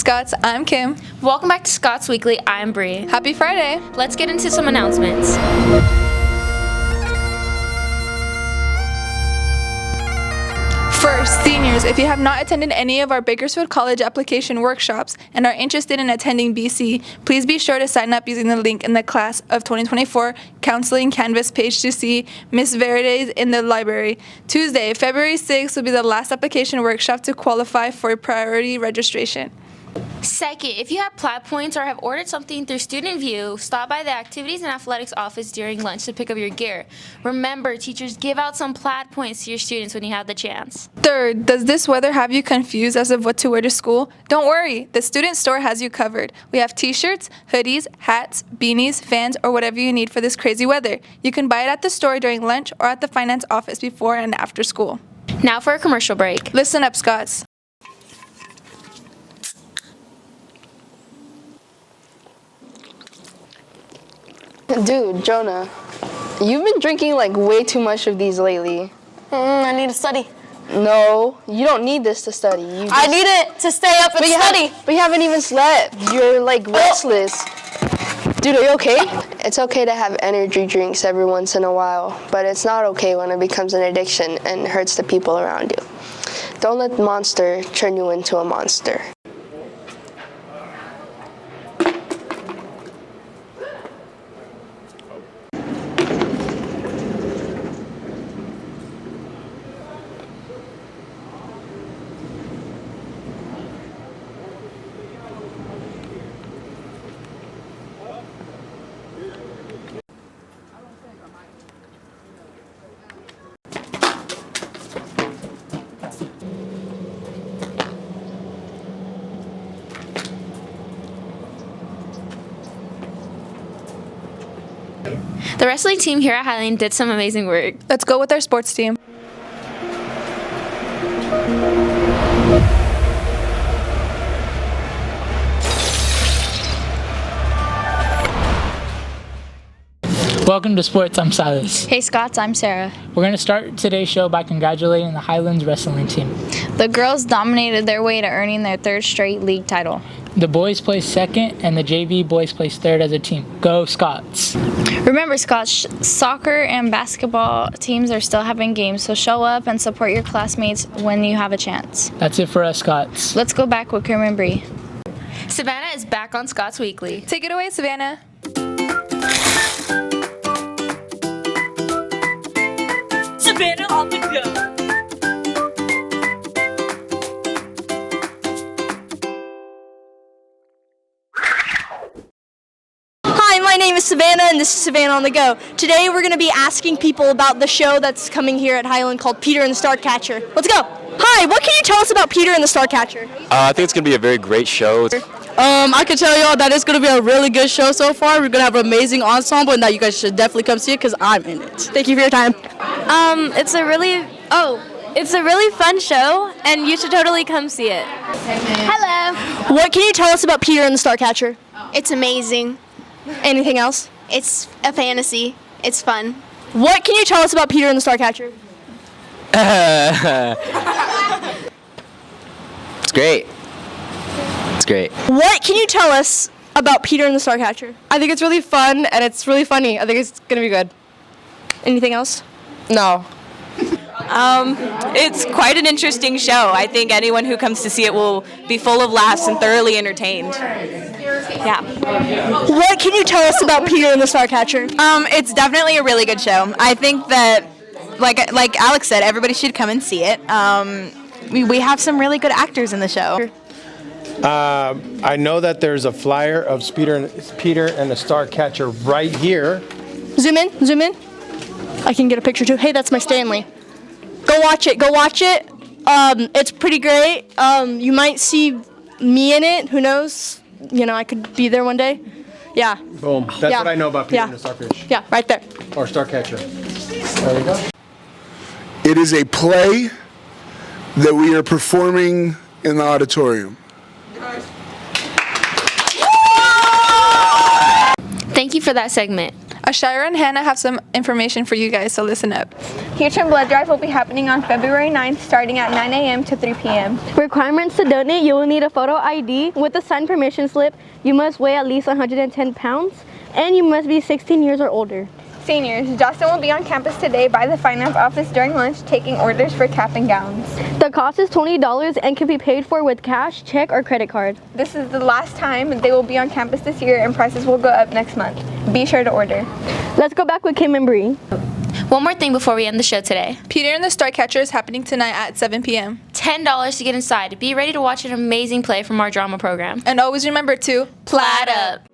Scots, I'm Kim. Welcome back to Scots Weekly. I'm Bree. Happy Friday. Let's get into some announcements. First, seniors, if you have not attended any of our Bakersfield College application workshops and are interested in attending BC, please be sure to sign up using the link in the Class of 2024 Counseling Canvas page to see Ms. Verdes in the library. Tuesday, February 6th will be the last application workshop to qualify for priority registration. Second, if you have Plaid points or have ordered something through Student View, stop by the Activities and Athletics office during lunch to pick up your gear. Remember, teachers, give out some Plaid points to your students when you have the chance. Third, does this weather have you confused as of what to wear to school? Don't worry, the student store has you covered. We have t-shirts, hoodies, hats, beanies, fans, or whatever you need for this crazy weather. You can buy it at the store during lunch or at the finance office before and after school. Now for a commercial break. Listen up, Scots. Dude, Jonah, you've been drinking like way too much of these lately. I need to study. No, you don't need this to study. I need it to stay up and study. But you haven't even slept. You're like restless. Dude, are you okay? It's okay to have energy drinks every once in a while, but it's not okay when it becomes an addiction and hurts the people around you. Don't let Monster turn you into a monster. The wrestling team here at Highland did some amazing work. Let's go with our sports team. Welcome to Sports, I'm Silas. Hey Scots, I'm Sarah. We're going to start today's show by congratulating the Highlands wrestling team. The girls dominated their way to earning their third straight league title. The boys placed second and the JV boys placed third as a team. Go Scots! Remember Scots, soccer and basketball teams are still having games, so show up and support your classmates when you have a chance. That's it for us Scots. Let's go back with Kim and Bree. Savannah is back on Scots Weekly. Take it away, Savannah. Savannah on the go. Hi, my name is Savannah, and this is Savannah on the Go. Today we're going to be asking people about the show that's coming here at Highland called Peter and the Starcatcher. Let's go. Hi, what can you tell us about Peter and the Starcatcher? I think it's going to be a very great show. I can tell y'all that it's going to be a really good show so far. We're going to have an amazing ensemble, and that you guys should definitely come see it because I'm in it. Thank you for your time. It's a really fun show, and you should totally come see it. Hello. What can you tell us about Peter and the Starcatcher? It's amazing. Anything else? It's a fantasy. It's fun. What can you tell us about Peter and the Starcatcher? It's great. It's great. What can you tell us about Peter and the Starcatcher? I think it's really fun, and it's really funny. I think it's going to be good. Anything else? No. It's quite an interesting show. I think anyone who comes to see it will be full of laughs and thoroughly entertained. Yeah. What can you tell us about Peter and the Starcatcher? It's definitely a really good show. I think that, like Alex said, everybody should come and see it. We have some really good actors in the show. I know that there's a flyer of Peter and the Starcatcher right here. Zoom in. I can get a picture too. Hey, that's my Stanley. Go watch it. It's pretty great. You might see me in it. Who knows? You know, I could be there one day. Yeah. Boom. That's what I know about Peter and the Starfish. Yeah, right there. Or Starcatcher. There you go. It is a play that we are performing in the auditorium. Thank you for that segment. Ashira and Hannah have some information for you guys, so listen up. Future Blood Drive will be happening on February 9th, starting at 9 a.m. to 3 p.m. Requirements to donate: you will need a photo ID with a signed permission slip, you must weigh at least 110 pounds, and you must be 16 years or older. Seniors, Justin will be on campus today by the finance office during lunch taking orders for cap and gowns. The cost is $20 and can be paid for with cash, check, or credit card. This is the last time they will be on campus this year, and prices will go up next month. Be sure to order. Let's go back with Kim and Bree. One more thing before we end the show today. Peter and the Starcatcher is happening tonight at 7 p.m. $10 to get inside. Be ready to watch an amazing play from our drama program. And always remember to Plaid up.